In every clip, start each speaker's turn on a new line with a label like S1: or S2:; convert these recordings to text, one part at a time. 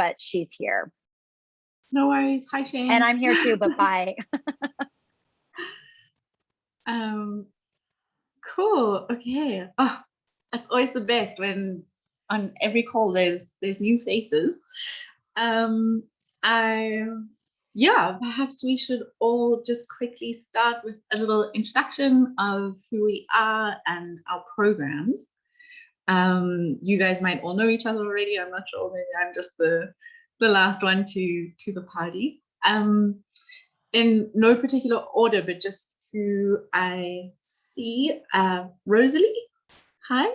S1: but she's here.
S2: No worries. Hi, Shane.
S1: And I'm here too, but bye.
S2: Cool. Okay. Oh, that's always the best when on every call there's new faces. Perhaps we should all just quickly start with a little introduction of who we are and our programs. You guys might all know each other already. I'm not sure. Maybe I'm just the last one to the party. In no particular order, but just who I see. Rosalie, hi.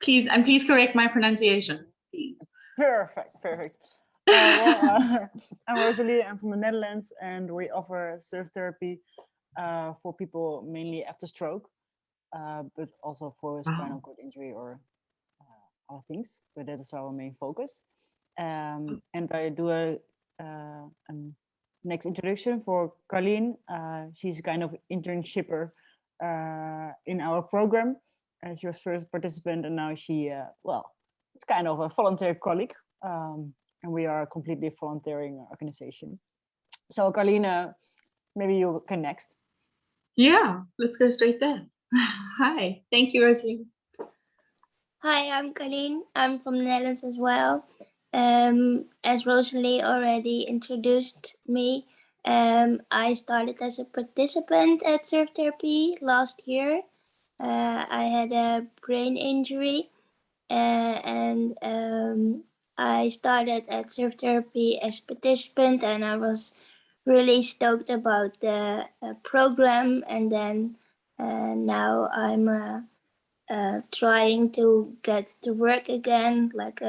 S2: Please correct my pronunciation, please.
S3: Perfect. I'm Rosalie. I'm from the Netherlands, and we offer surf therapy for people mainly after stroke, but also for spinal cord injury or other things. But that is our main focus. And I do a next introduction for Carleen. She's a kind of internshipper in our program. She was first participant, and now she, it's kind of a volunteer colleague. And we are a completely volunteering organization. So Carleen, maybe you can next.
S2: Yeah, let's go straight there. Hi, thank you, Rosalie.
S4: Hi, I'm Carleen. I'm from the Netherlands as well. As Rosalie already introduced me, I started as a participant at surf therapy last year. I had a brain injury and I started at surf therapy as a participant, and I was really stoked about the program. And then now I'm trying to get to work again, like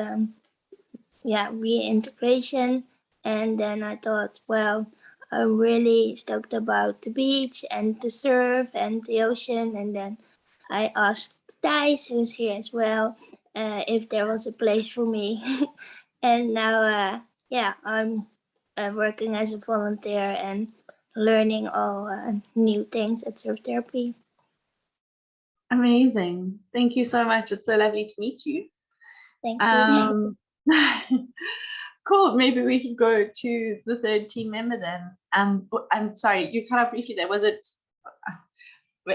S4: reintegration. And then I thought, well, I'm really stoked about the beach and the surf and the ocean. And then I asked Thijs, who's here as well, if there was a place for me. And now, I'm working as a volunteer and learning all new things at surf therapy.
S2: Amazing. Thank you so much. It's so lovely to meet you.
S4: Thank you.
S2: Cool. Maybe we should go to the third team member then. I'm sorry, you cut off briefly there. Was it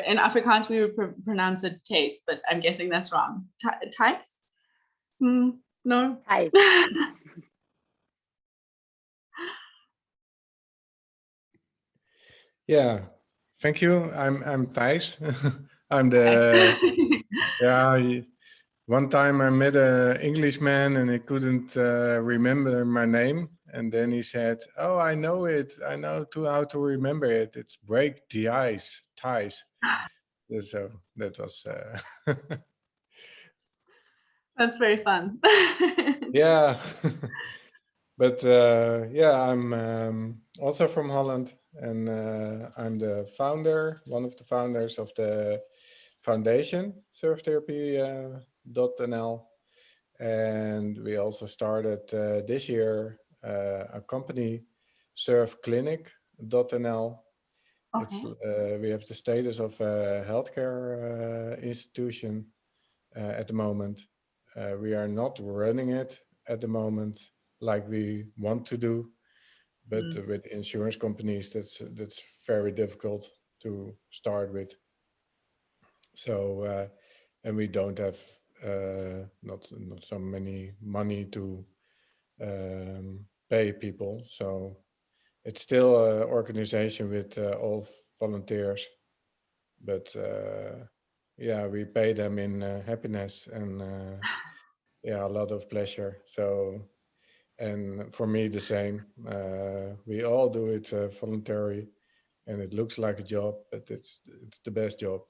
S2: in Afrikaans we would pronounce it taste, but I'm guessing that's wrong. Thijs? No.
S1: Thijs.
S5: Yeah, thank you. I'm Thijs. I'm the one time I met an Englishman and he couldn't remember my name, and then he said, "Oh, I know it. I know how to remember it. It's break the ice, Thijs." So that was.
S2: That's very fun.
S5: Yeah, but I'm also from Holland, and I'm the founder, one of the founders of the foundation surftherapy.nl, and we also started this year a company, surfclinic.nl.
S2: Okay.
S5: We have the status of a healthcare institution at the moment. We are not running it at the moment like we want to do, but with insurance companies, that's very difficult to start with. So, and we don't have not so many money to pay people. So it's still an organization with all volunteers, but we pay them in happiness and a lot of pleasure. So, and for me the same. We all do it voluntary, and it looks like a job, but it's the best job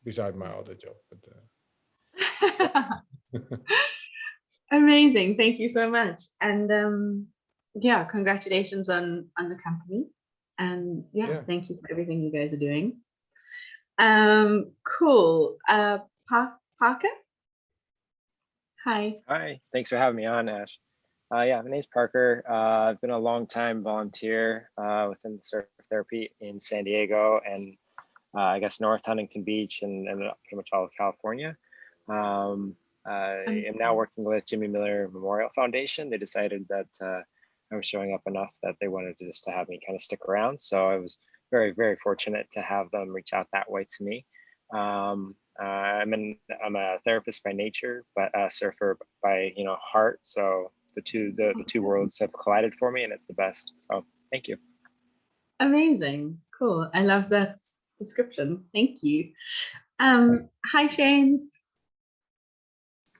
S5: beside my other job. But
S2: Amazing. Thank you so much. And congratulations on the company. And thank you for everything you guys are doing. Cool. Parker? Hi.
S6: Hi, thanks for having me on, Ash. My name's Parker. I've been a long time volunteer within surf therapy in San Diego and I guess North Huntington Beach and pretty much all of California. I am now working with Jimmy Miller Memorial Foundation. They decided that I was showing up enough that they wanted just to have me kind of stick around. So I was very, very fortunate to have them reach out that way to me. I'm a therapist by nature, but a surfer by heart. So the two worlds have collided for me, and it's the best. So thank you.
S2: Amazing, cool. I love that description. Thank you. Hi Shane.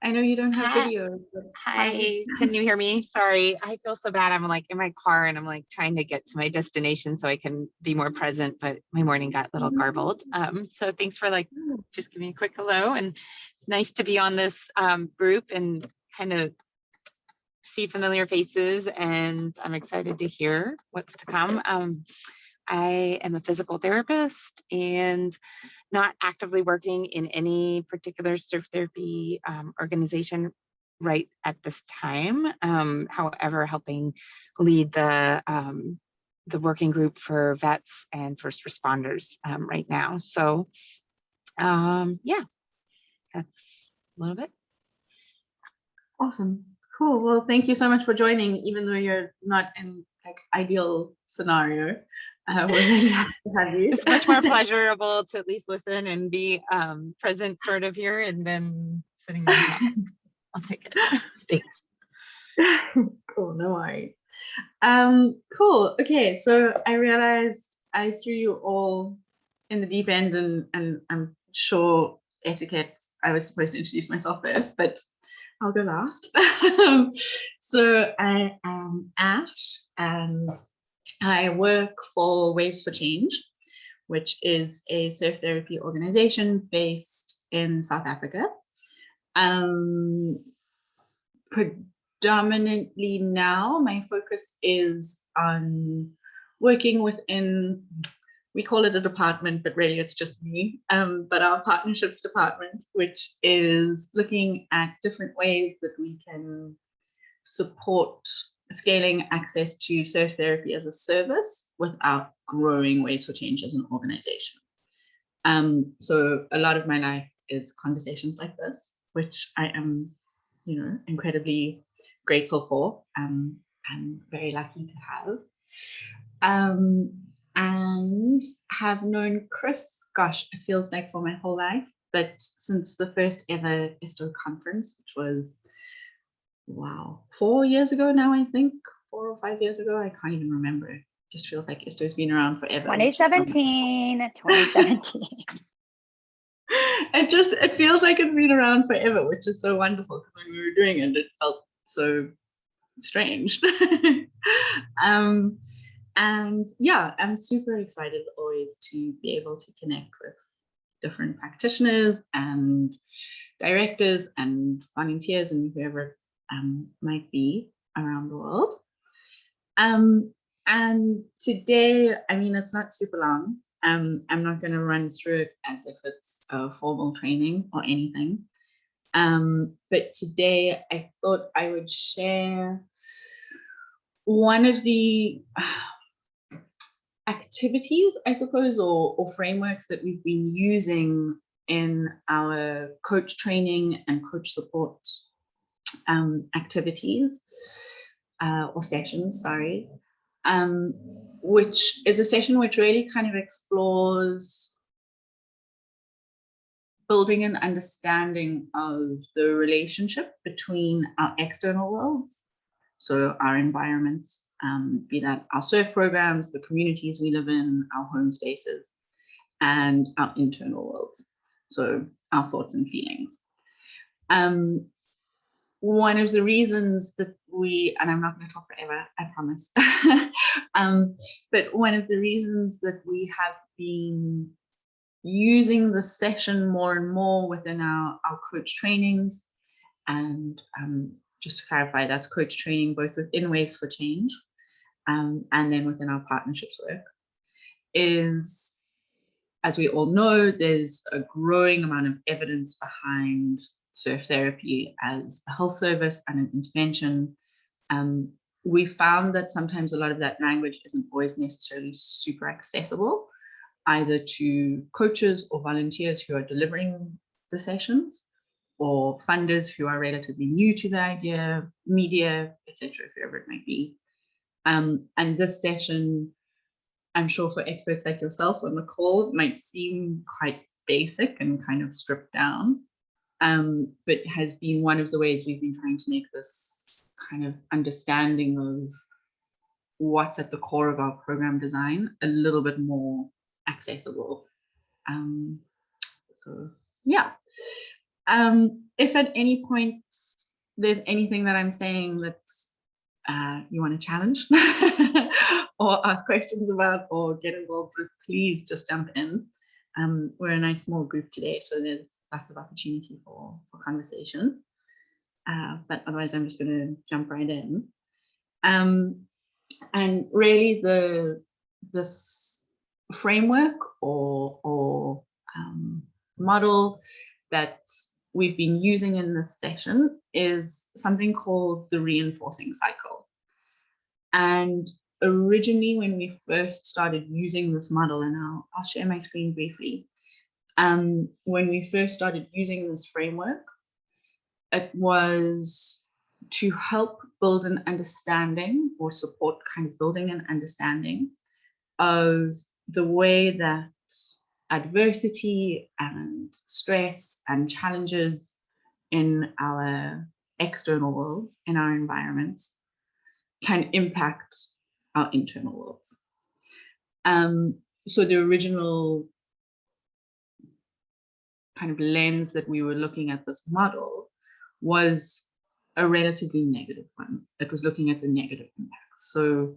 S2: I know you don't have
S7: Hi.
S2: video. But
S7: Hi, can you hear me? Sorry, I feel so bad. I'm like in my car and I'm like trying to get to my destination so I can be more present, but my morning got a little garbled. So thanks for like just giving me a quick hello, and it's nice to be on this group and kind of see familiar faces, and I'm excited to hear what's to come. I am a physical therapist and not actively working in any particular surf therapy organization right at this time. However, helping lead the working group for vets and first responders right now. So yeah, that's a little bit.
S2: Awesome, cool. Well, thank you so much for joining, even though you're not in like ideal scenario. We're really happy to have you.
S7: It's much more pleasurable to at least listen and be present sort of here, and then sitting on top. I'll take it. Thanks.
S2: Cool, no worries. Cool. Okay, so I realized I threw you all in the deep end, and I'm sure etiquette, I was supposed to introduce myself first, but I'll go last. So I am Ash, and I work for Waves for Change, which is a surf therapy organization based in South Africa. Predominantly now, my focus is on working within, we call it a department, but really it's just me, but our partnerships department, which is looking at different ways that we can support scaling access to surf therapy as a service without growing Waves for Change as an organization. So a lot of my life is conversations like this, which I am, incredibly grateful for, and very lucky to have. And have known Chris, gosh, it feels like for my whole life, but since the first ever ISTO conference, which was, wow, 4 years ago now, I think, 4 or 5 years ago, I can't even remember. It just feels like ISTO's been around forever.
S1: 2017.
S2: It feels like it's been around forever, which is so wonderful, because when we were doing it, it felt so strange. And yeah, I'm super excited always to be able to connect with different practitioners and directors and volunteers and whoever might be around the world. And today, I mean, it's not super long. I'm not going to run through it as if it's a formal training or anything. But today I thought I would share one of the activities, I suppose, or frameworks that we've been using in our coach training and coach support activities or sessions, sorry, which is a session which really kind of explores building an understanding of the relationship between our external worlds, so our environments, be that our surf programs, the communities we live in, our home spaces, and our internal worlds, so our thoughts and feelings. One of the reasons that we, and I'm not going to talk forever, I promise, but one of the reasons that we have been using the session more and more within our coach trainings, and just to clarify, that's coach training both within Waves for Change and then within our partnerships work, is, as we all know, there's a growing amount of evidence behind surf therapy as a health service and an intervention. We found that sometimes a lot of that language isn't always necessarily super accessible, either to coaches or volunteers who are delivering the sessions, or funders who are relatively new to the idea, media, etc., whoever it might be. And this session, I'm sure for experts like yourself on the call, might seem quite basic and kind of stripped down, but has been one of the ways we've been trying to make this kind of understanding of what's at the core of our program design a little bit more accessible. So yeah, if at any point there's anything that I'm saying that you want to challenge or ask questions about or get involved with, please just jump in. We're a nice small group today, so there's lots of opportunity for conversation. But otherwise, I'm just going to jump right in. And really, this framework or model that we've been using in this session is something called the reinforcing cycle. And originally, when we first started using this model, and I'll share my screen briefly. When we first started using this framework, it was to help build an understanding or support kind of building an understanding of the way that adversity and stress and challenges in our external worlds, in our environments, can impact our internal worlds. So the original kind of lens that we were looking at this model was a relatively negative one. It was looking at the negative impacts. So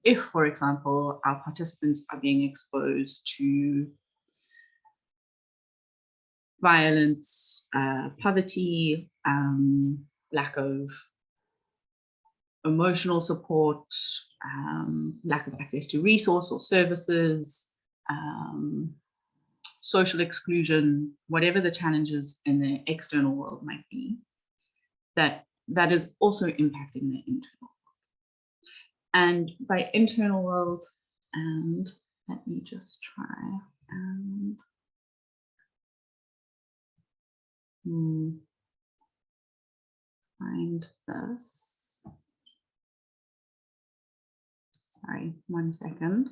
S2: if, for example, our participants are being exposed to violence, poverty, lack of emotional support, lack of access to resource or services, social exclusion, whatever the challenges in the external world might be, that is also impacting the internal world. And by internal world, and let me just try and find this. Sorry, 1 second.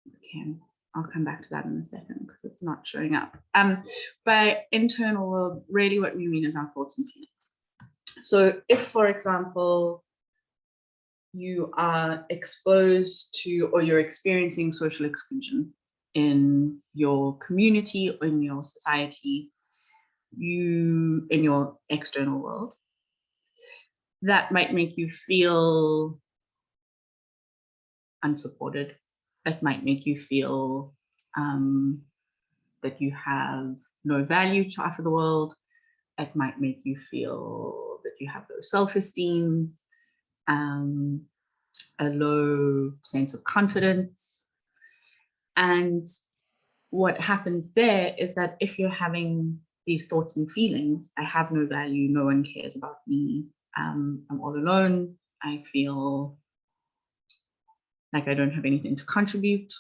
S2: Okay, I'll come back to that in a second because it's not showing up. By internal world, really what we mean is our thoughts and feelings. So if, for example, you are exposed to or you're experiencing social exclusion in your community or in your society, in your external world, that might make you feel unsupported. It might make you feel that you have no value to offer the world. It might make you feel that you have low self-esteem, a low sense of confidence. And what happens there is that if you're having these thoughts and feelings, I have no value, no one cares about me, I'm all alone, I feel like I don't have anything to contribute.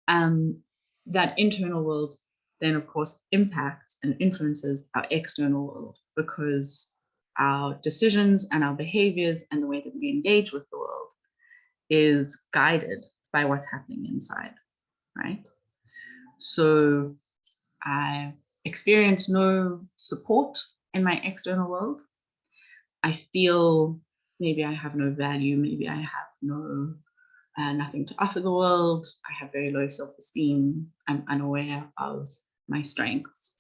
S2: That internal world then, of course, impacts and influences our external world because our decisions and our behaviors and the way that we engage with the world is guided by what's happening inside, right? So I experience no support in my external world. I feel maybe I have no value, maybe I have nothing to offer the world. I have very low self-esteem. I'm unaware of my strengths.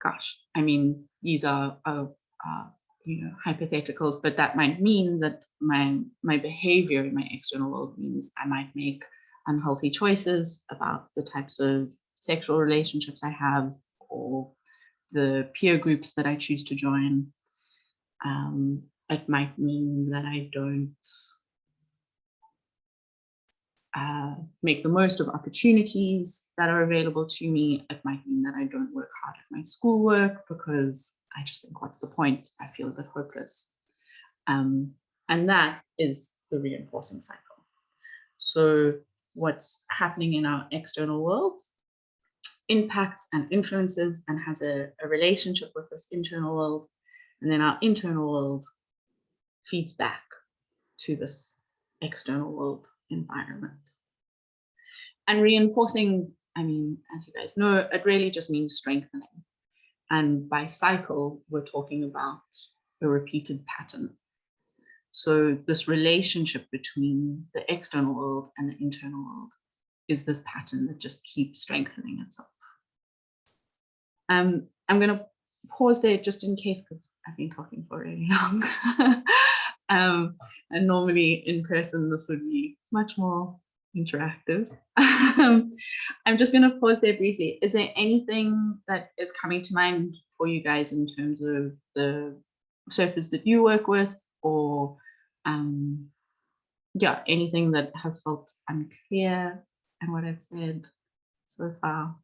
S2: Gosh, I mean, these are hypotheticals, but that might mean that my behavior in my external world means I might make unhealthy choices about the types of sexual relationships I have or the peer groups that I choose to join. It might mean that I don't make the most of opportunities that are available to me. It might mean that I don't work hard at my schoolwork because I just think, what's the point? I feel a bit hopeless. And that is the reinforcing cycle. So what's happening in our external world impacts and influences and has a relationship with this internal world, and then our internal world feeds back to this external world environment. And reinforcing, I mean, as you guys know, it really just means strengthening. And by cycle, we're talking about a repeated pattern. So this relationship between the external world and the internal world is this pattern that just keeps strengthening itself. I'm going to pause there just in case, because I've been talking for really long. And normally in person, this would be much more interactive. I'm just going to pause there briefly. Is there anything that is coming to mind for you guys in terms of the surfers that you work with, or yeah, anything that has felt unclear in what I've said so far?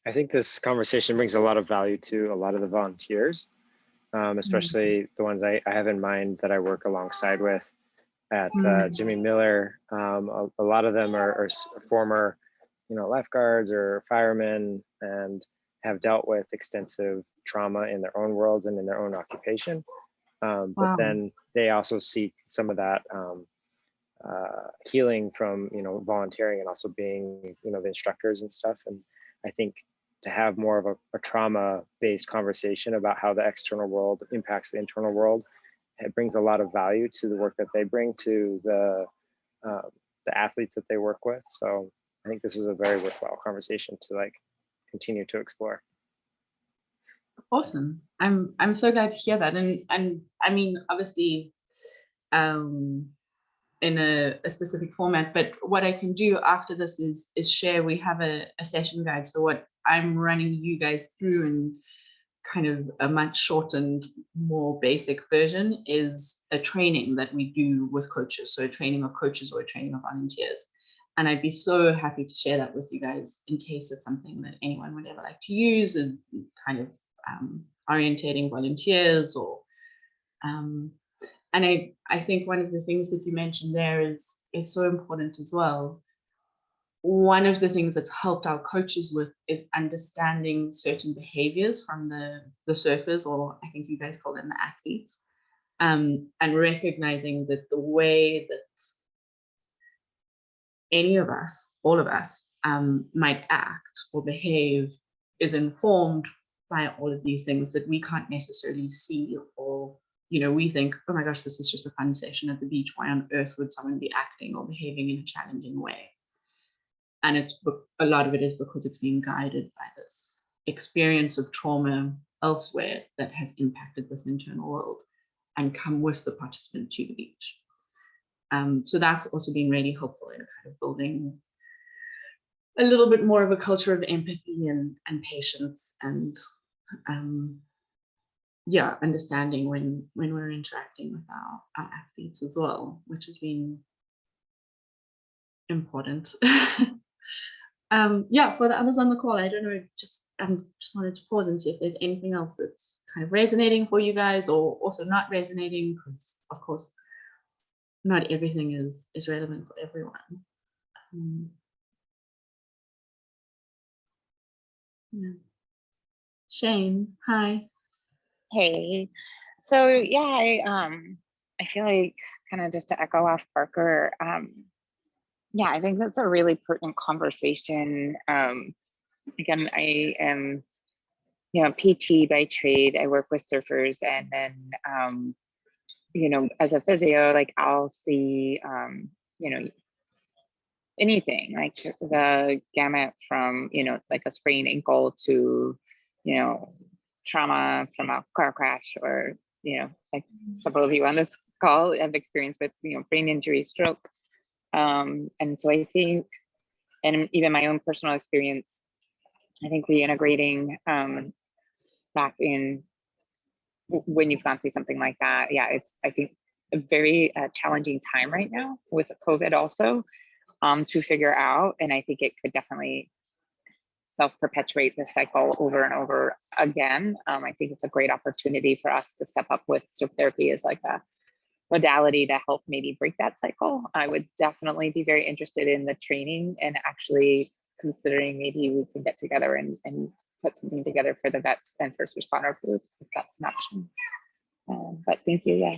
S6: I think this conversation brings a lot of value to a lot of the volunteers, especially the ones I have in mind that I work alongside with at Jimmy Miller. A lot of them are former, lifeguards or firemen, and have dealt with extensive trauma in their own worlds and in their own occupation. But then they also seek some of that healing from, volunteering and also being, the instructors and stuff. And I think to have more of a trauma-based conversation about how the external world impacts the internal world, it brings a lot of value to the work that they bring to the athletes that they work with. So I think this is a very worthwhile conversation to continue to explore.
S2: Awesome. I'm so glad to hear that. And I mean, obviously, in a specific format, but what I can do after this is share. We have a session guide. So what I'm running you guys through in kind of a much shortened, more basic version is a training that we do with coaches. So a training of coaches or a training of volunteers. And I'd be so happy to share that with you guys in case it's something that anyone would ever like to use, and kind of orientating volunteers or and I think one of the things that you mentioned there is so important as well. One of the things that's helped our coaches with is understanding certain behaviors from the surfers, or I think you guys call them the athletes, and recognizing that the way that any of us, all of us, might act or behave is informed by all of these things that we can't necessarily see, or we think, oh my gosh, this is just a fun session at the beach. Why on earth would someone be acting or behaving in a challenging way? And a lot of it is because it's being guided by this experience of trauma elsewhere that has impacted this internal world and come with the participant to the beach. So that's also been really helpful in kind of building a little bit more of a culture of empathy and patience, and yeah, understanding when we're interacting with our athletes as well, which has been important. Yeah, for the others on the call, I don't know, just wanted to pause and see if there's anything else that's kind of resonating for you guys, or also not resonating, because of course not everything is relevant for everyone. Yeah. Shane, hi.
S8: Hey, so yeah, I feel like, kind of just to echo off Parker, yeah, I think that's a really pertinent conversation. Again, I am, PT by trade. I work with surfers, and then, as a physio, I'll see, anything, like the gamut from, a sprained ankle to, trauma from a car crash, or, like several of you on this call have experience with, brain injury, stroke. And so I think, and even my own personal experience, I think reintegrating back in when you've gone through something like that, yeah, it's, I think, a very challenging time right now with COVID also, to figure out. And I think it could definitely self-perpetuate this cycle over and over again. I think it's a great opportunity for us to step up with surf therapy as like modality to help maybe break that cycle, I would definitely be very interested in the training and actually considering maybe we can get together and put something together for the vets and first responder group if that's an option. But thank you. Yeah.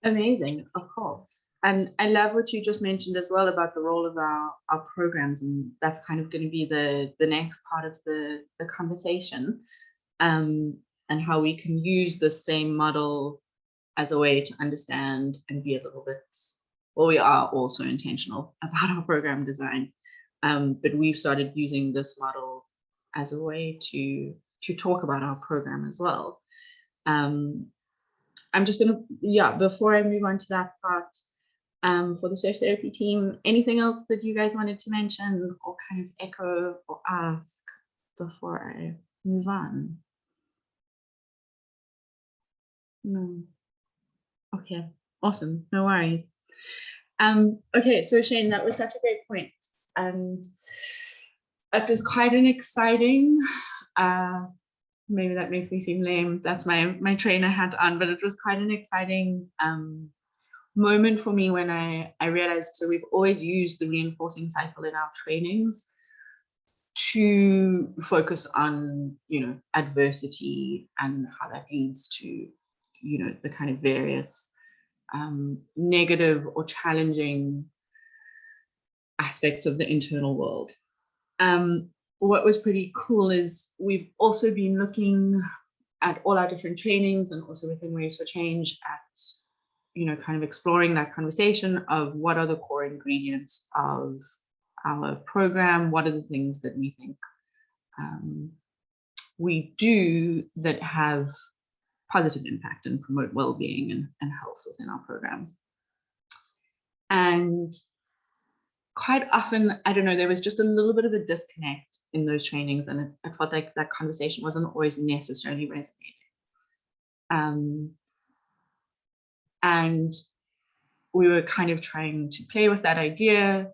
S2: Amazing, of course. And I love what you just mentioned as well about the role of our programs, and that's kind of going to be the next part of the conversation, and how we can use the same model as a way to understand and be a little bit, well, we are also intentional about our program design, but we've started using this model as a way to talk about our program as well. I'm just gonna, before I move on to that part, for the surf therapy team, anything else that you guys wanted to mention or kind of echo or ask before I move on? No. Okay, awesome, no worries. Okay, so Shane, that was such a great point. And it was quite an exciting, maybe that makes me seem lame, that's my trainer hat on, but it was quite an exciting moment for me when I realized, so we've always used the reinforcing cycle in our trainings to focus on, adversity and how that leads to, the kind of various negative or challenging aspects of the internal world. What was pretty cool is we've also been looking at all our different trainings and also within Waves for Change at, kind of exploring that conversation of what are the core ingredients of our program, what are the things that we think we do that have positive impact and promote well-being and health within our programs. And quite often, I don't know, there was just a little bit of a disconnect in those trainings, and I felt like that conversation wasn't always necessarily resonating. And we were kind of trying to play with that idea,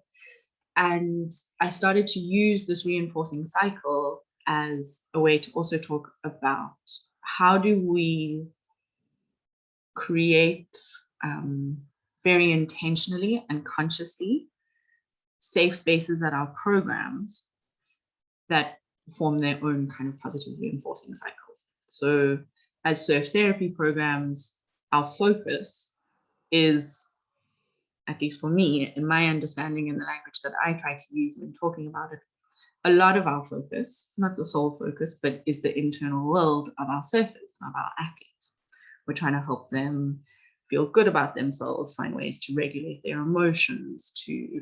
S2: and I started to use this reinforcing cycle as a way to also talk about how do we create very intentionally and consciously safe spaces at our programs that form their own kind of positive reinforcing cycles. So as surf therapy programs, our focus is, at least for me, in my understanding in the language that I try to use when talking about it, a lot of our focus, not the sole focus, but is the internal world of our surfers and of our athletes. We're trying to help them feel good about themselves, find ways to regulate their emotions, to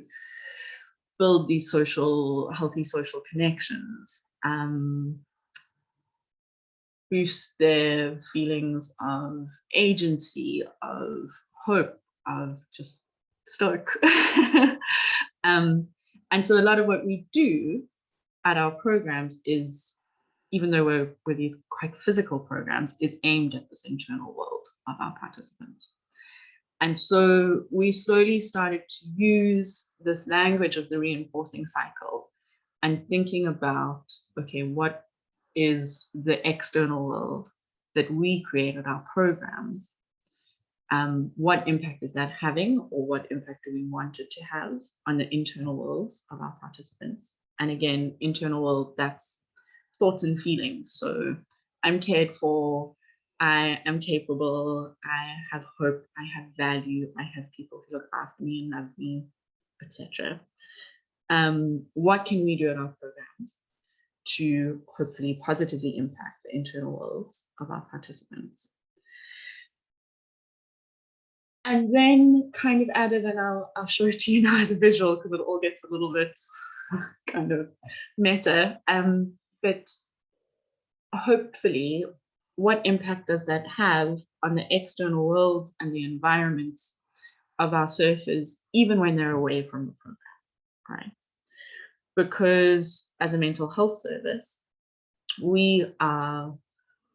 S2: build these healthy social connections, boost their feelings of agency, of hope, of just stoic. And so a lot of what we do at our programs is, even though we're these quite physical programs, is aimed at this internal world of our participants. And so we slowly started to use this language of the reinforcing cycle and thinking about, okay, what is the external world that we create at our programs? What impact is that having, or what impact do we want it to have on the internal worlds of our participants? And again, internal world, that's thoughts and feelings. So I'm cared for, I am capable, I have hope, I have value, I have people who look after me and love me, etc. What can we do in our programs to hopefully positively impact the internal worlds of our participants? And then kind of added, and I'll show it to you now as a visual because it all gets a little bit kind of meta, but hopefully, what impact does that have on the external worlds and the environments of our surfers, even when they're away from the program, right? Because as a mental health service, we are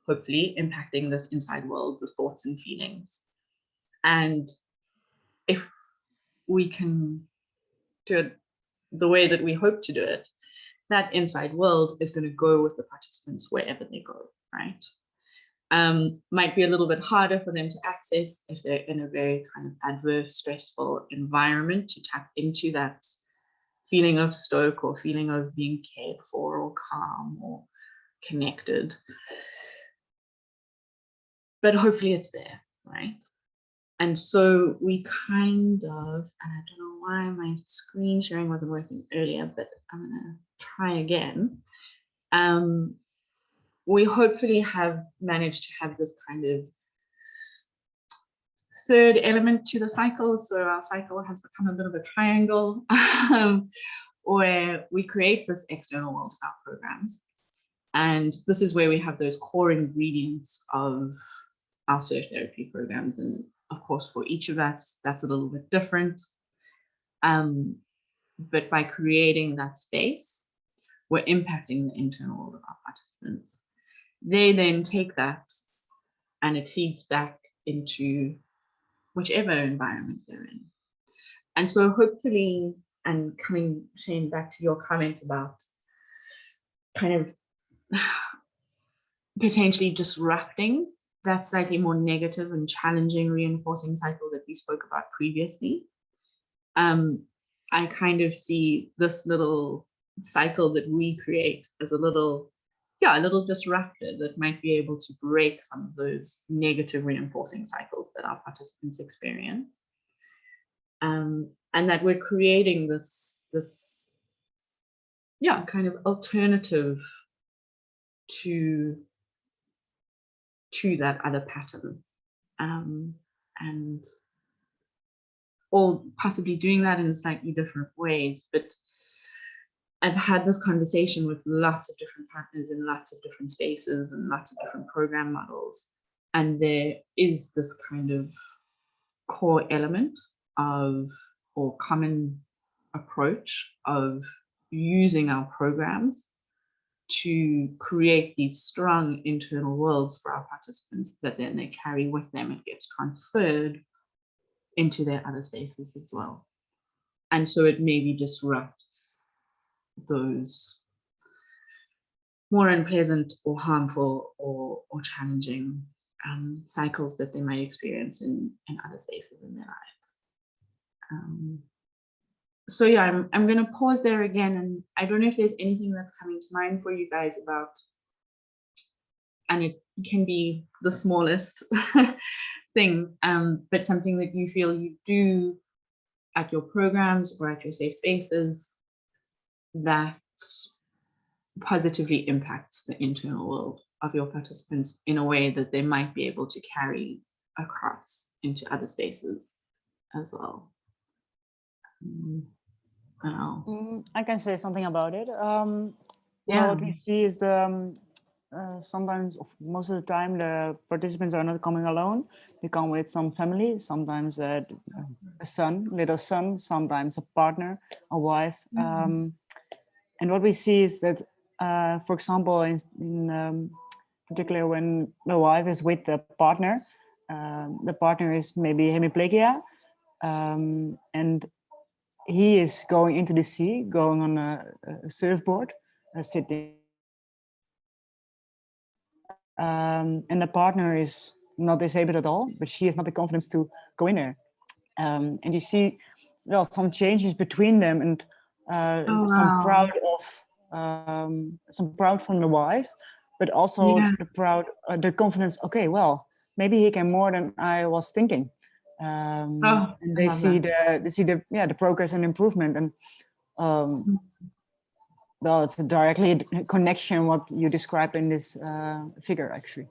S2: hopefully impacting this inside world, the thoughts and feelings. And if we can do it the way that we hope to do it, that inside world is going to go with the participants wherever they go, right? might be a little bit harder for them to access if they're in a very kind of adverse, stressful environment, to tap into that feeling of stoic or feeling of being cared for or calm or connected. But hopefully it's there, right? And so we kind of, and I don't know why my screen sharing wasn't working earlier, but I'm gonna try again. We hopefully have managed to have this kind of third element to the cycle. So our cycle has become a bit of a triangle where we create this external world of our programs. And this is where we have those core ingredients of our surf therapy programs. And of course, for each of us, that's a little bit different. But by creating that space, we're impacting the internal world of our participants. They then take that and it feeds back into whichever environment they're in. And so hopefully, and coming, Shane, back to your comment about kind of potentially disrupting that slightly more negative and challenging reinforcing cycle that we spoke about previously, I kind of see this little cycle that we create as a little disruptor that might be able to break some of those negative reinforcing cycles that our participants experience. And that we're creating this kind of alternative to that other pattern, and all possibly doing that in slightly different ways. But I've had this conversation with lots of different partners in lots of different spaces and lots of different program models. And there is this kind of core element of, or common approach of using our programs to create these strong internal worlds for our participants that then they carry with them. It gets transferred into their other spaces as well. And so it maybe disrupts those more unpleasant or harmful or challenging cycles that they might experience in other spaces in their lives. So yeah, I'm going to pause there again, and I don't know if there's anything that's coming to mind for you guys about, and it can be the smallest thing, but something that you feel you do at your programs or at your safe spaces that positively impacts the internal world of your participants in a way that they might be able to carry across into other spaces as well.
S3: I can say something about it. Well,
S2: Yeah.
S3: what we see is the sometimes, most of the time, the participants are not coming alone. They come with some family, sometimes a son, little son, sometimes a partner, a wife. And what we see is that, for example, in particular when the wife is with the partner is maybe hemiplegia, and he is going into the sea, going on a surfboard, sitting. And the partner is not disabled at all, but she has not the confidence to go in there. And you see, well, some changes between them, and some proud from the wife, but also the confidence. Okay, well, maybe he can more than I was thinking. And they see the progress and improvement, and well, it's a directly connection what you describe in this figure, actually.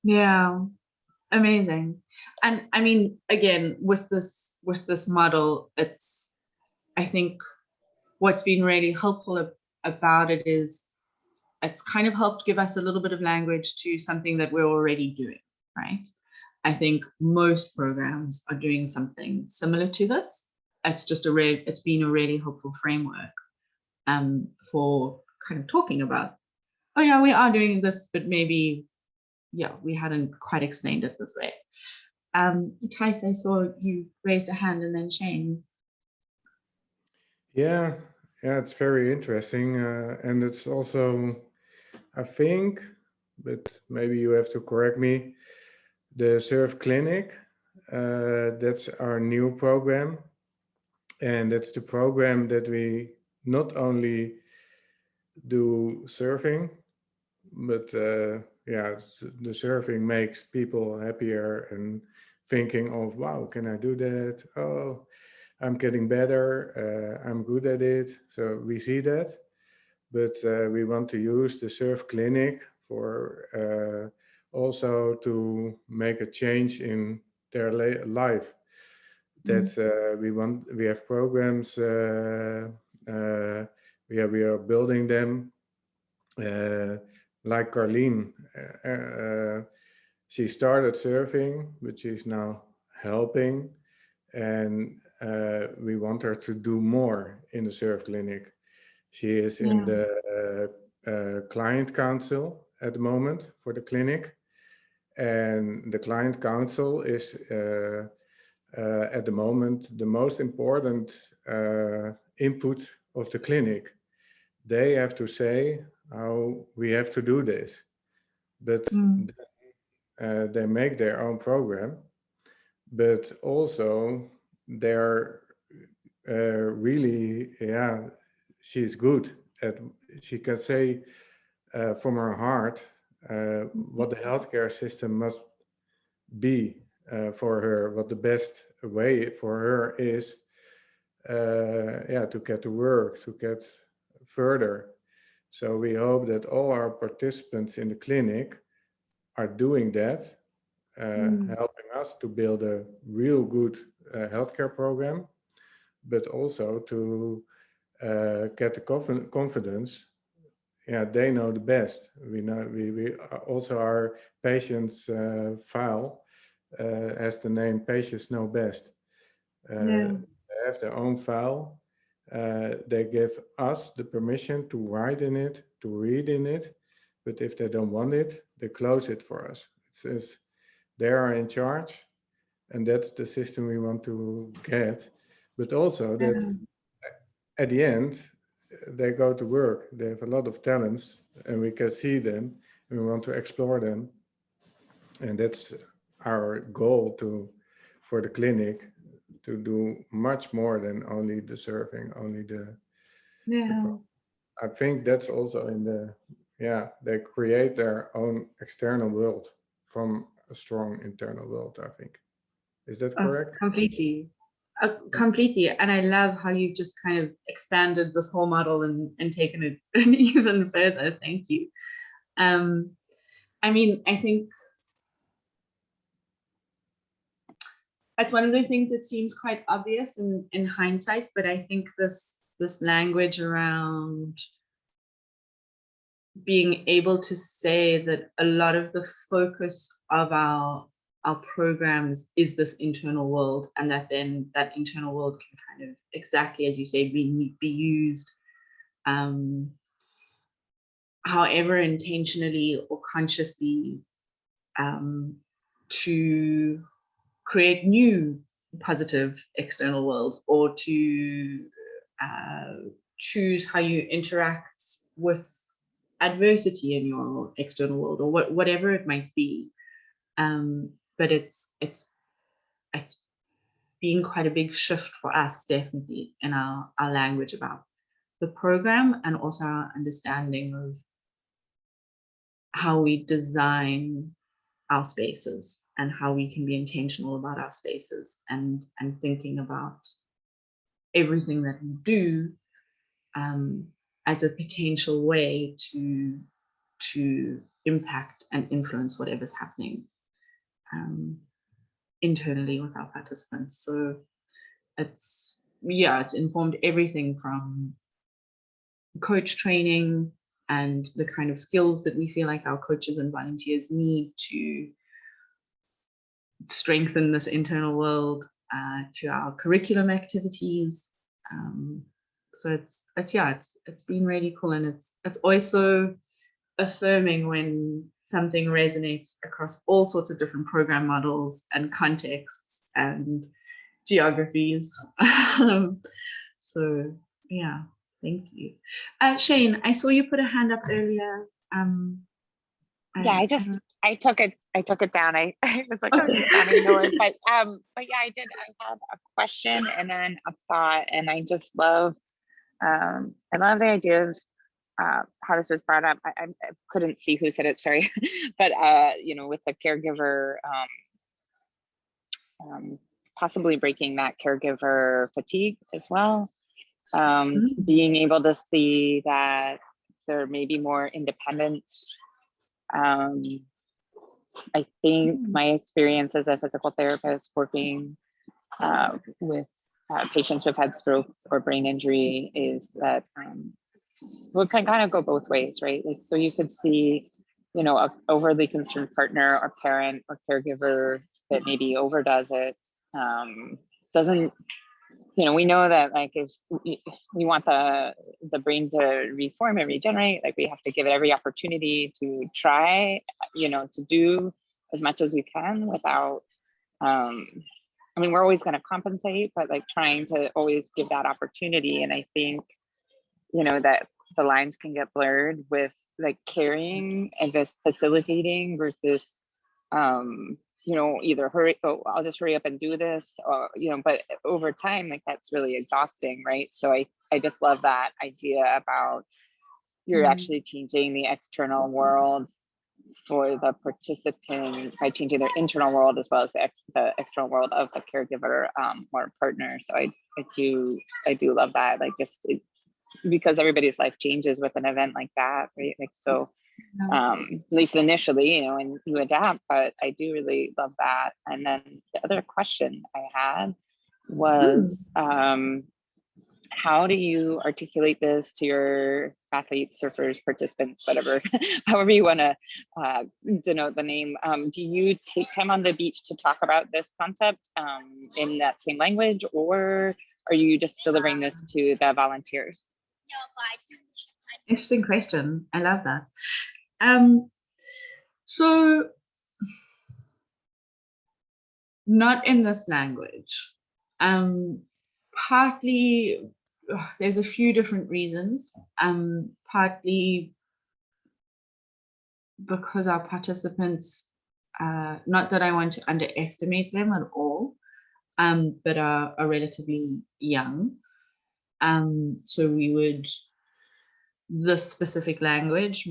S2: Yeah, amazing. And I mean, again, with this model, I think what's been really helpful about it is it's kind of helped give us a little bit of language to something that we're already doing, right? I think most programs are doing something similar to this. It's been a really helpful framework for kind of talking about, oh yeah, we are doing this, but maybe, yeah, we hadn't quite explained it this way. Thijs, I saw you raised a hand, and then Shane.
S5: Yeah, it's very interesting. And it's also, I think, but maybe you have to correct me. The Surf Clinic, that's our new program. And that's the program that we not only do surfing, but yeah, the surfing makes people happier and thinking of, wow, can I do that? Oh, I'm getting better. I'm good at it. So we see that. But we want to use the Surf Clinic for also to make a change in their life. That we have programs. We are building them. Like Carleen, she started surfing, but she's now helping, and we want her to do more in the Surf Clinic. She is in the client council at the moment for the clinic, and the client council is at the moment the most important input of the clinic. They have to say how we have to do this, but they make their own program, but also they're really, yeah, she's good at, she can say from her heart what the healthcare system must be for her, what the best way for her is, yeah, to get to work, to get further. So we hope that all our participants in the clinic are doing that, helping us to build a real good healthcare program, but also to get the confidence. Yeah, they know the best. We know we also our patients file has the name Patients Know Best. They have their own file. They give us the permission to write in it, to read in it, but if they don't want it, they close it for us. It says they are in charge, and that's the system we want to get. But also that at the end, they go to work. They have a lot of talents, and we can see them, and we want to explore them. And that's our goal for the clinic, to do much more than only the surfing, only the I think that's also in the, yeah, they create their own external world from a strong internal world, I think. Is that correct?
S2: Completely. Completely. And I love how you've just kind of expanded this whole model and taken it even further. Thank you. I mean, I think it's one of those things that seems quite obvious in hindsight, but I think this language around being able to say that a lot of the focus of our programs is this internal world, and that then that internal world can kind of, exactly as you say, be used however intentionally or consciously to create new positive external worlds, or to choose how you interact with adversity in your external world, or whatever it might be. But it's been quite a big shift for us, definitely, in our language about the program, and also our understanding of how we design our spaces and how we can be intentional about our spaces, and thinking about everything that we do as a potential way to impact and influence whatever's happening internally with our participants. So it's informed everything from coach training and the kind of skills that we feel like our coaches and volunteers need to strengthen this internal world, to our curriculum activities. So it's been really cool, and it's always so affirming when something resonates across all sorts of different program models and contexts and geographies. So yeah, thank you. Shane, I saw you put a hand up earlier.
S8: Yeah, I took it down. I was like, oh, she's sounding noise, but yeah, I had a question and then a thought, and I just love I love the idea of how this was brought up. I couldn't see who said it, sorry, but with the caregiver, possibly breaking that caregiver fatigue as well. Being able to see that there may be more independence. I think my experience as a physical therapist working with patients who've had strokes or brain injury is that we can kind of go both ways, right? Like, so you could see, a overly concerned partner or parent or caregiver that maybe overdoes it, doesn't, we know that like if we want the brain to reform and regenerate, like we have to give it every opportunity to try, to do as much as we can without, we're always going to compensate, but like trying to always give that opportunity. And I think, that the lines can get blurred with like caring and just facilitating versus, either I'll just hurry up and do this, or, but over time, like that's really exhausting, right? So I just love that idea about you're actually changing the external world for the participant by changing their internal world as well as the external world of the caregiver or partner. So I do love that, like because everybody's life changes with an event like that, right? Like, so at least initially, and you adapt, but I do really love that. And then the other question I had was, how do you articulate this to your athletes, surfers, participants, whatever, however you want to denote the name? Do you take time on the beach to talk about this concept in that same language, or are you just delivering this to the volunteers?
S2: Interesting question. I love that. So not in this language. Partly, there's a few different reasons. Partly because our participants, not that I want to underestimate them at all, but are relatively young. So this specific language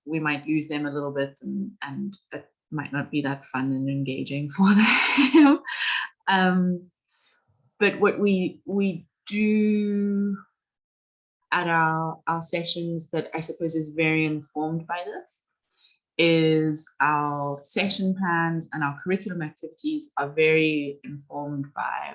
S2: we might use them a little bit, and it might not be that fun and engaging for them. But what we do at our sessions that I suppose is very informed by this is our session plans and our curriculum activities are very informed by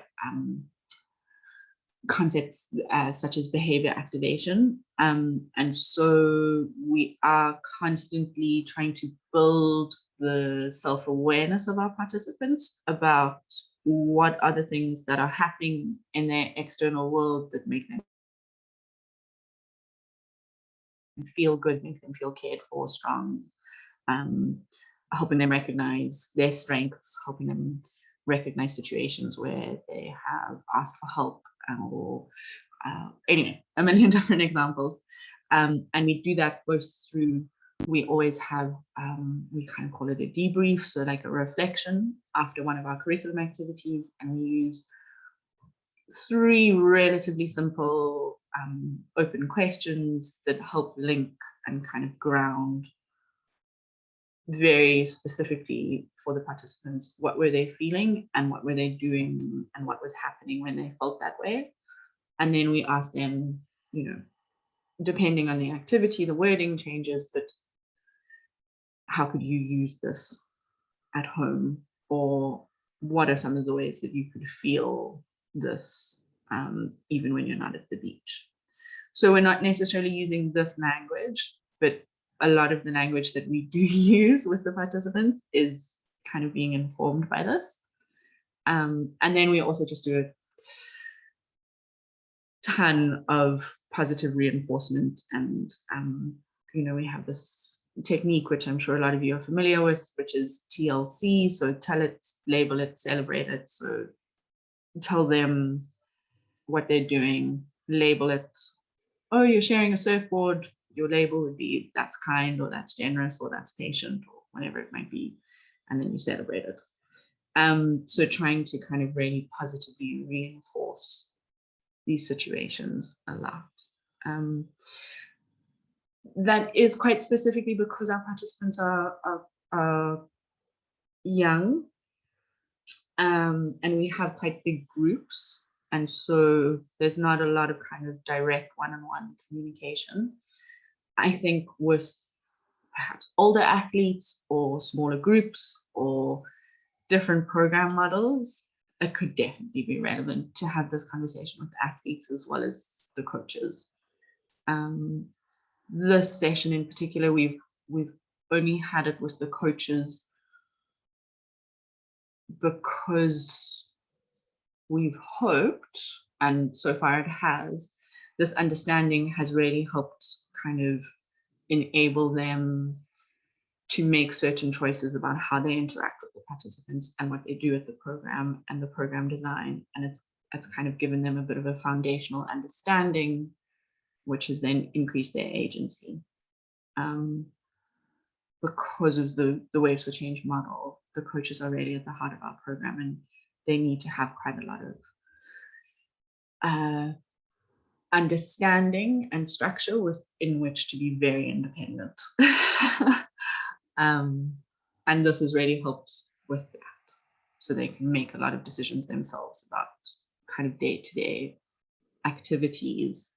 S2: concepts such as behavior activation. And so we are constantly trying to build the self-awareness of our participants about what are the things that are happening in their external world that make them feel good, make them feel cared for, strong, helping them recognize their strengths, helping them recognize situations where they have asked for help, or anyway, a million different examples. And we do that both through, we always have, we kind of call it a debrief, so like a reflection after one of our curriculum activities, and we use 3 relatively simple open questions that help link and kind of ground very specifically for the participants, what were they feeling and what were they doing and what was happening when they felt that way. And then we ask them, depending on the activity, the wording changes, but how could you use this at home? Or what are some of the ways that you could feel this even when you're not at the beach? So we're not necessarily using this language, but a lot of the language that we do use with the participants is kind of being informed by this. And then we also just do a ton of positive reinforcement. And, we have this technique, which I'm sure a lot of you are familiar with, which is TLC. So tell it, label it, celebrate it. So tell them what they're doing, label it. Oh, you're sharing a surfboard. Your label would be that's kind, or that's generous, or that's patient, or whatever it might be, and then you celebrate it. So trying to kind of really positively reinforce these situations a lot. That is quite specifically because our participants are young, and we have quite big groups, and so there's not a lot of kind of direct one-on-one communication. I think with perhaps older athletes or smaller groups or different program models, it could definitely be relevant to have this conversation with athletes as well as the coaches. This session in particular, we've only had it with the coaches because we've hoped, and so far it has, this understanding has really helped kind of enable them to make certain choices about how they interact with the participants and what they do with the program and the program design. And it's kind of given them a bit of a foundational understanding, which has then increased their agency. Because of the Waves for Change model, the coaches are really at the heart of our program, and they need to have quite a lot of understanding and structure within which to be very independent. And this has really helped with that. So they can make a lot of decisions themselves about kind of day-to-day activities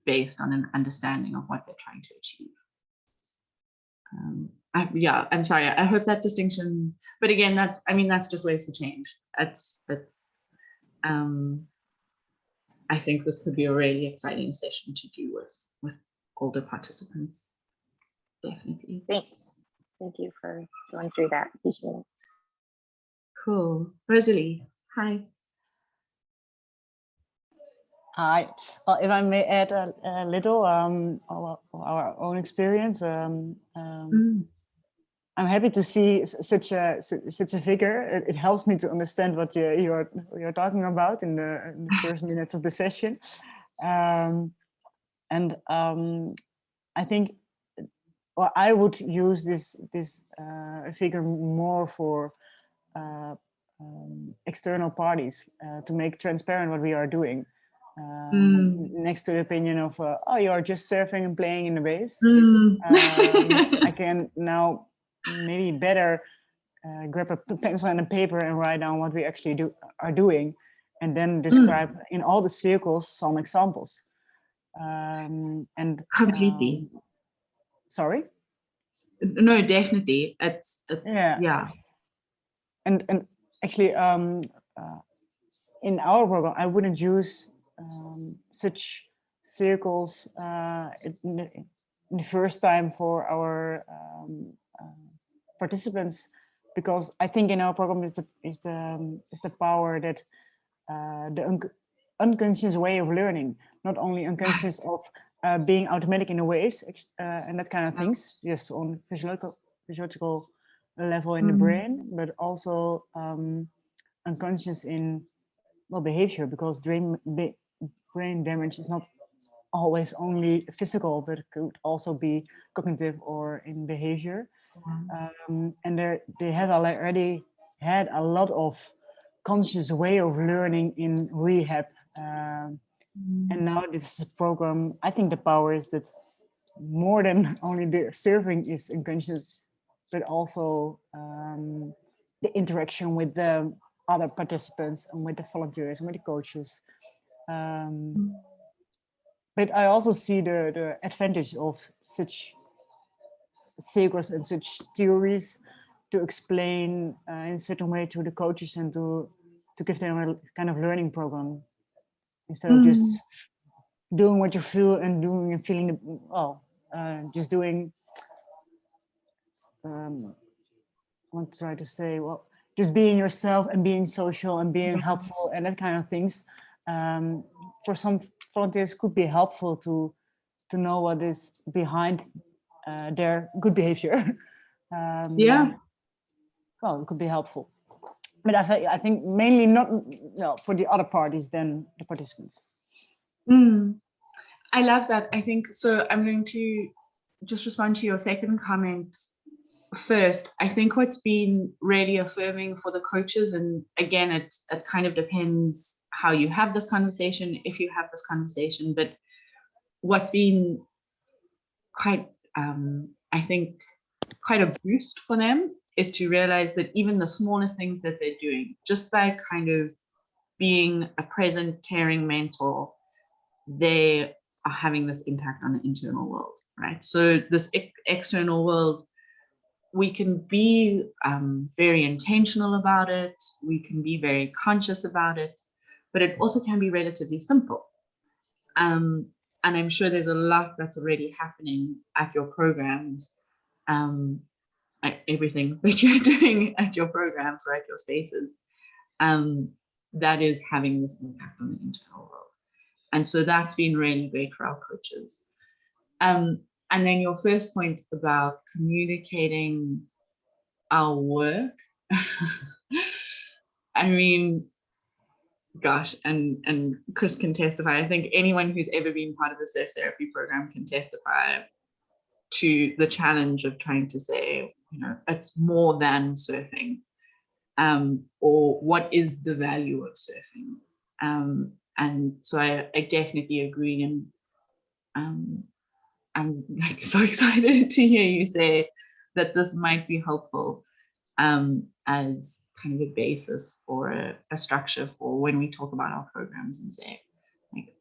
S2: based on an understanding of what they're trying to achieve. Yeah, I'm sorry. I hope that distinction, but again, that's just Waves for Change. I think this could be a really exciting session to do with older participants. Definitely.
S1: Thanks. Thank you for going through that. Appreciate it.
S2: Cool. Rosalie, hi.
S3: Hi. Well, if I may add a little our own experience, I'm happy to see such a figure. It helps me to understand what you're talking about in the first minutes of the session, and I think, well, I would use this figure more for external parties to make transparent what we are doing. Next to the opinion of oh, you are just surfing and playing in the waves. I can now maybe better grab a pencil and a paper and write down what we actually are doing, and then describe in all the circles some examples. And
S2: completely.
S3: Sorry?
S2: No, definitely. It's yeah.
S3: And actually, in our program, I wouldn't use such circles in the first time for our participants, because I think in our program is the power that the unconscious way of learning, not only unconscious of being automatic in the ways and that kind of things, just on physiological level in the brain, but also unconscious in behavior, because brain damage is not always only physical, but it could also be cognitive or in behavior. And they have already had a lot of conscious way of learning in rehab. And now this program, I think the power is that more than only the surfing is unconscious, but also the interaction with the other participants and with the volunteers and with the coaches. But I also see the advantage of such circles and such theories to explain in a certain way to the coaches and to give them a kind of learning program, instead of just doing what you feel and doing and feeling just doing I want to try to say, well, just being yourself and being social and being helpful and that kind of things. For some volunteers could be helpful to know what is behind their good behavior. Well, it could be helpful, but I think mainly not for the other parties than the participants.
S2: I love that. I think so. I'm going to just respond to your second comment first, I think what's been really affirming for the coaches, and again, it kind of depends how you have this conversation, if you have this conversation, but what's been quite, I think, quite a boost for them is to realize that even the smallest things that they're doing, just by kind of being a present, caring mentor, they are having this impact on the internal world, right? So this external world, we can be very intentional about it. We can be very conscious about it, but it also can be relatively simple. And I'm sure there's a lot that's already happening at your programs, everything that you're doing at your programs or at your spaces, that is having this impact on the internal world. And so that's been really great for our coaches. And then your first point about communicating our work. I mean, gosh, and Chris can testify. I think anyone who's ever been part of a surf therapy program can testify to the challenge of trying to say, you know, it's more than surfing, or what is the value of surfing. And so I definitely agree, and I'm like so excited to hear you say that this might be helpful as kind of a basis or a structure for when we talk about our programs and say, like,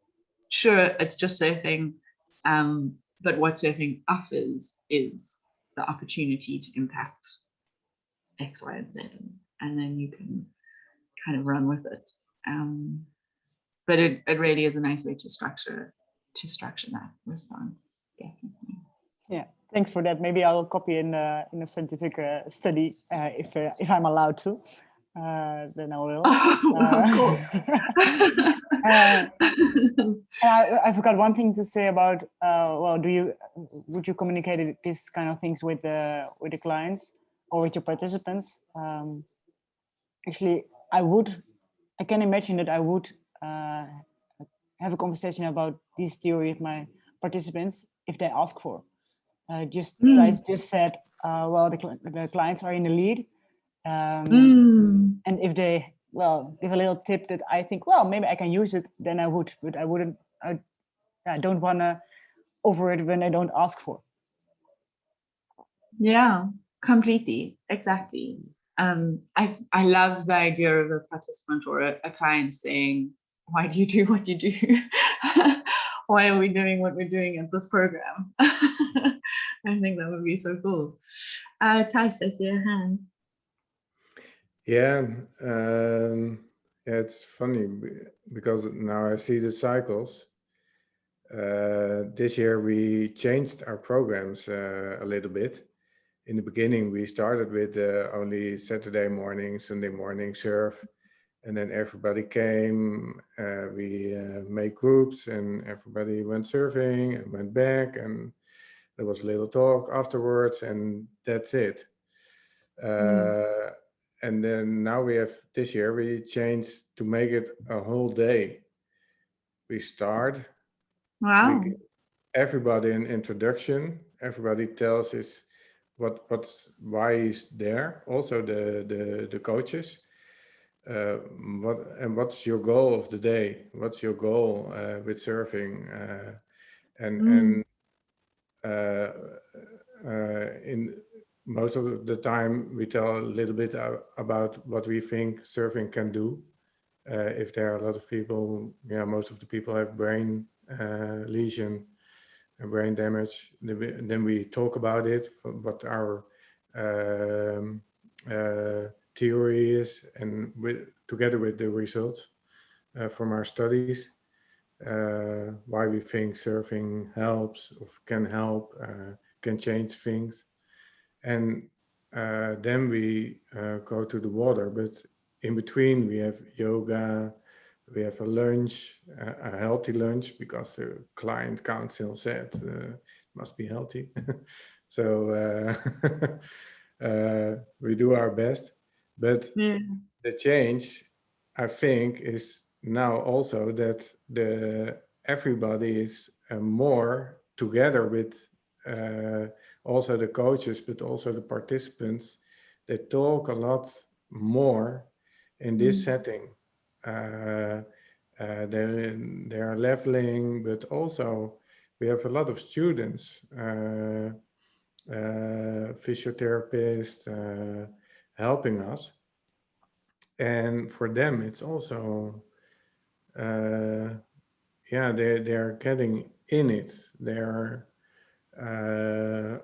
S2: sure, it's just surfing, but what surfing offers is the opportunity to impact X, Y, and Z, and then you can kind of run with it. But it really is a nice way to structure that response. Definitely.
S3: Yeah, thanks for that. Maybe I'll copy in a scientific study if I'm allowed to. Then I will.
S2: Cool.
S3: I forgot one thing to say about. Well, would you communicate these kind of things with the clients or with your participants? Actually, I can imagine that I would have a conversation about this theory with my participants if they ask for. I just said, well, the clients are in the lead. And if they, well, give a little tip that I think, well, maybe I can use it, then I would, but I wouldn't, I don't want to offer it when I don't ask for.
S2: Yeah, completely. Exactly. I love the idea of a participant or a client saying, why do you do what you do? Why are we doing what we're doing at this program? I think that would be so cool. Thijs, I see your hand.
S5: Yeah, it's funny because now I see the cycles. This year we changed our programs a little bit. In the beginning, we started with only Saturday morning, Sunday morning surf, and then everybody came. We made groups, and everybody went surfing and went back, and there was a little talk afterwards, and that's it. And then now this year we changed to make it a whole day. We start.
S2: Wow.
S5: Everybody an introduction. Everybody tells us why he's there. Also the coaches. What's your goal of the day? What's your goal with surfing? And in most of the time, we tell a little bit about what we think surfing can do. If there are a lot of people, most of the people have brain lesion and brain damage. Then we talk about it, what our theory is, and together with the results from our studies, why we think surfing helps or can help, can change things. And then we go to the water, but in between we have yoga, we have a lunch, a healthy lunch, because the client council said it must be healthy. So we do our best. But the change, I think, is now also that everybody is more together with also the coaches, but also the participants, they talk a lot more in this setting. They are leveling, but also we have a lot of students, physiotherapists helping us. And for them, it's also, yeah, they're getting in it. They're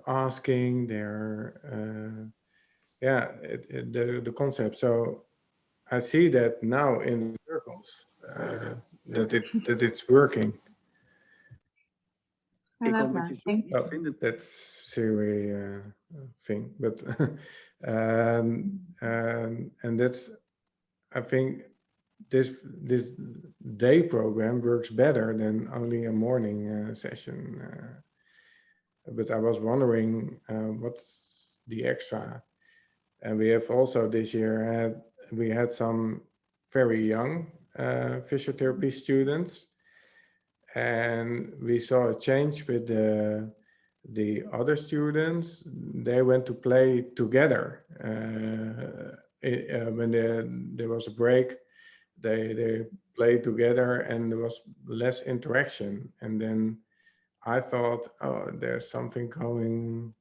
S5: asking, they're, yeah, the concept. So I see that now in the circles, that it's working.
S2: I love that. Thank you.
S5: Oh, that's Siri thing, but and that's, I think this day program works better than only a morning session. But I was wondering what's the extra, and we have also this year we had some very young physiotherapy students. And we saw a change with the other students. They went to play together. When there was a break, they played together and there was less interaction. And then I thought, oh, there's something going.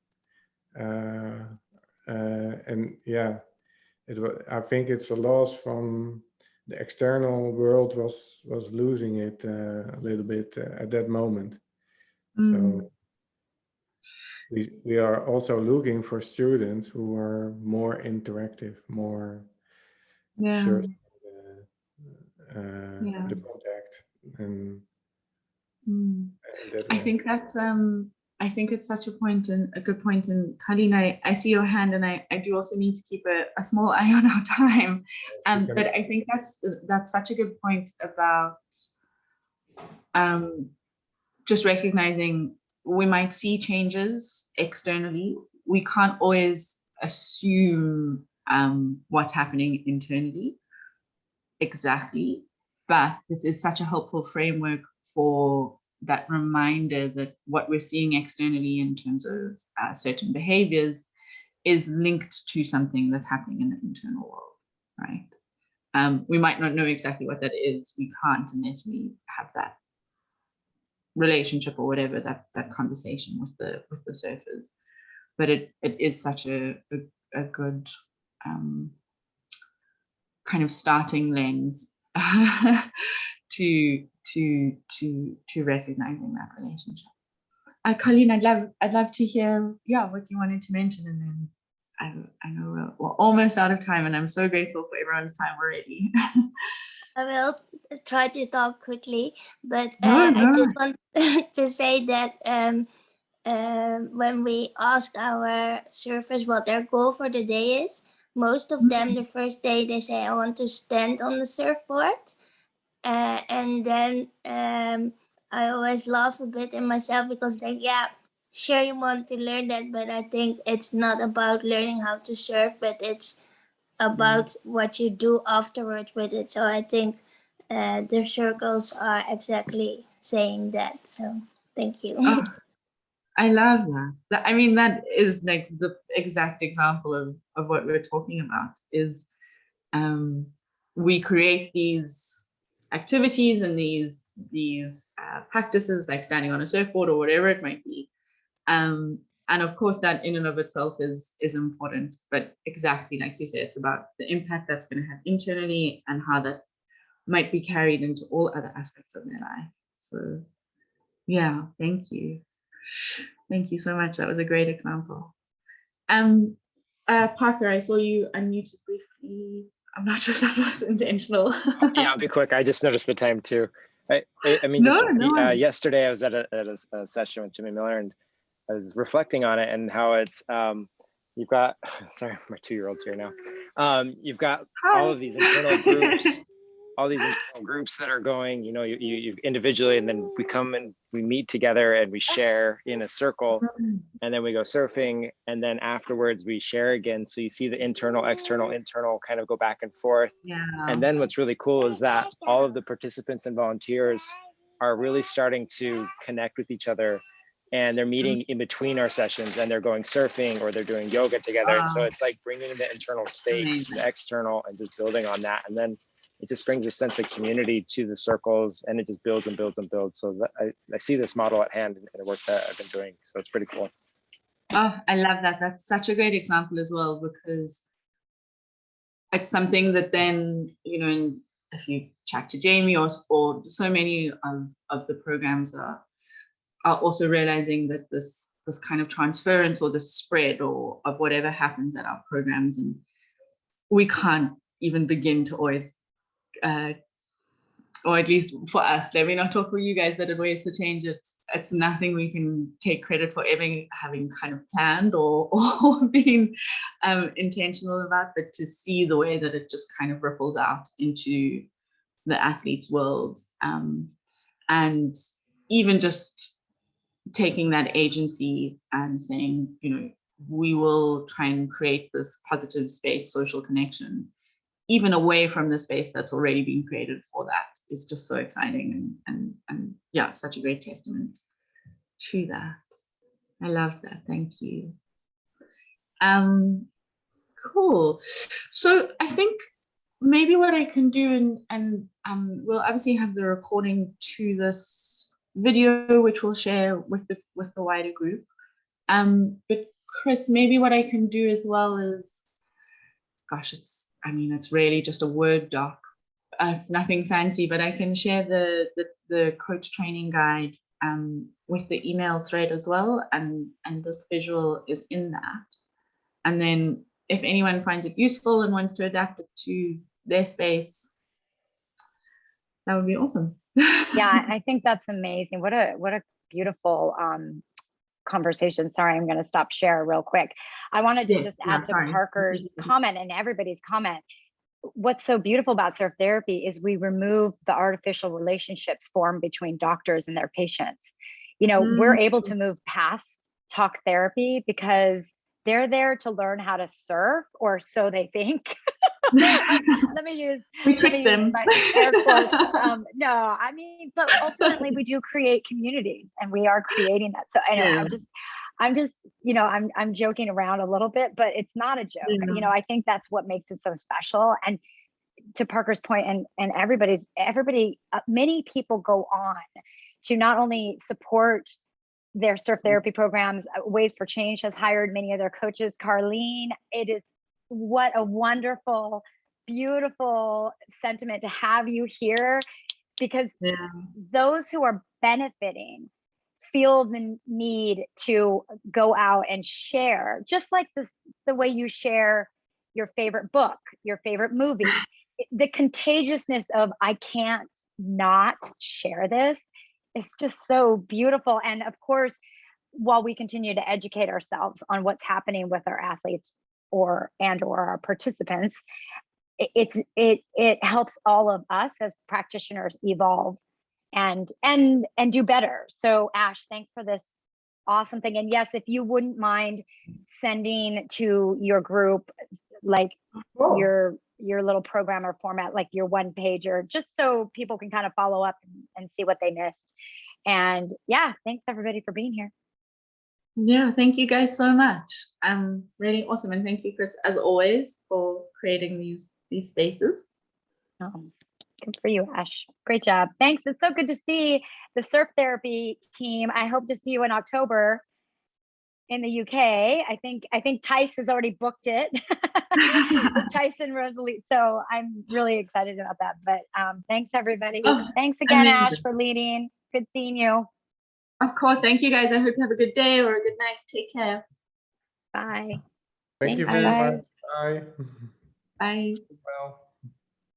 S5: And yeah, I think it's a loss from the external world was losing it a little bit at that moment. So we are also looking for students who are more interactive, more searching the contact, and
S2: I think that's I think it's such a point and a good point. And Colleen, I see your hand, and I do also need to keep a small eye on our time. But I think that's such a good point about just recognizing we might see changes externally. We can't always assume what's happening internally exactly, but this is such a helpful framework for that reminder that what we're seeing externally in terms of certain behaviors is linked to something that's happening in the internal world, right? We might not know exactly what that is. We can't unless we have that relationship or whatever, that conversation with the surfers. But it is such a good kind of starting lens to recognizing that relationship. Colleen, I'd love to hear what you wanted to mention, and then I know we're almost out of time, and I'm so grateful for everyone's time already.
S4: I will try to talk quickly, but I just want to say that when we ask our surfers what their goal for the day is, most of them the first day they say, I want to stand on the surfboard. And then I always laugh a bit in myself because like, yeah, sure you want to learn that, but I think it's not about learning how to surf, but it's about what you do afterwards with it. So I think the circles are exactly saying that. So thank you.
S2: Oh, I love that. I mean, that is like the exact example of what we're talking about is we create these activities and these practices like standing on a surfboard or whatever it might be. And of course, that in and of itself is important, but exactly like you said, it's about the impact that's going to have internally and how that might be carried into all other aspects of their life. So yeah, thank you. Thank you so much. That was a great example. Parker, I saw you unmuted briefly. I'm not sure if that was intentional.
S6: Yeah, I'll be quick. I just noticed the time too. I mean, yesterday I was at a session with Jimmy Miller, and I was reflecting on it and how it's you've got, sorry, my 2-year-old's here now. You've got all of these internal groups, that are going, you individually, and then we come and we meet together and we share in a circle, and then we go surfing, and then afterwards we share again. So you see the internal, external kind of go back and forth.
S2: Yeah.
S6: And then what's really cool is that all of the participants and volunteers are really starting to connect with each other and they're meeting in between our sessions, and they're going surfing or they're doing yoga together. And so
S2: Wow.
S6: it's like bringing the internal state to
S2: Amazing.
S6: the external and just building on that. And then it just brings a sense of community to the circles, and it just builds and builds and builds. So that I see this model at hand in the work that I've been doing. So it's pretty cool.
S2: Oh, I love that. That's such a great example as well, because it's something that then, you know, if you chat to Jamie or so many of the programs are also realizing that this kind of transference or the spread or of whatever happens at our programs, and we can't even begin to always, or at least for us, let me not talk for you guys, that it ways to change. It's nothing we can take credit for ever having kind of planned or being intentional about, but to see the way that it just kind of ripples out into the athletes' world, and even just taking that agency and saying, you know, we will try and create this positive space, social connection, even away from the space that's already been created for that, is just so exciting, and yeah, such a great testament to that. I love that. Thank you. Cool. So I think maybe what I can do, and we'll obviously have the recording to this video, which we'll share with the wider group. But Chris, maybe what I can do as well is, gosh, it's really just a Word doc. It's nothing fancy, but I can share the coach training guide with the email thread as well, and this visual is in that. And then if anyone finds it useful and wants to adapt it to their space, that would be awesome.
S1: Yeah, I think that's amazing. What a beautiful conversation. Sorry, I'm going to stop share real quick. I wanted to just add to Parker's comment and everybody's comment. What's so beautiful about surf therapy is we remove the artificial relationships formed between doctors and their patients. You know, we're able to move past talk therapy because they're there to learn how to surf, or so they think. let me use my air quotes. No, I mean, but ultimately we do create communities, and we are creating that. So anyway, I'm just, you know, I'm joking around a little bit, but it's not a joke. You know, I think that's what makes it so special. And to Parker's point, and everybody, many people go on to not only support their surf therapy programs. Ways for Change has hired many of their coaches. Carlene, it is, what a wonderful, beautiful sentiment to have you here, because those who are benefiting feel the need to go out and share, just like the way you share your favorite book, your favorite movie. The contagiousness of, I can't not share this. It's just so beautiful. And of course, while we continue to educate ourselves on what's happening with our athletes or our participants, it helps all of us as practitioners evolve and do better. So Ash, thanks for this awesome thing. And yes, if you wouldn't mind sending to your group, like your little program or format, like your one pager, just so people can kind of follow up and see what they missed. And yeah, thanks everybody for being here.
S2: Yeah, thank you guys so much. Really awesome. And thank you, Chris, as always, for creating these spaces.
S1: Good for you, Ash. Great job. Thanks. It's so good to see the surf therapy team. I hope to see you in October in the UK. I think Tice has already booked it. Tyson Rosalie. So I'm really excited about that. But thanks everybody. Thanks again, amazing. Ash, for leading. Good seeing you.
S2: Of course. Thank you guys. I hope you have a good day or a good night. Take care.
S1: Bye.
S5: Thank you very much. Bye.
S2: Bye.
S5: Well.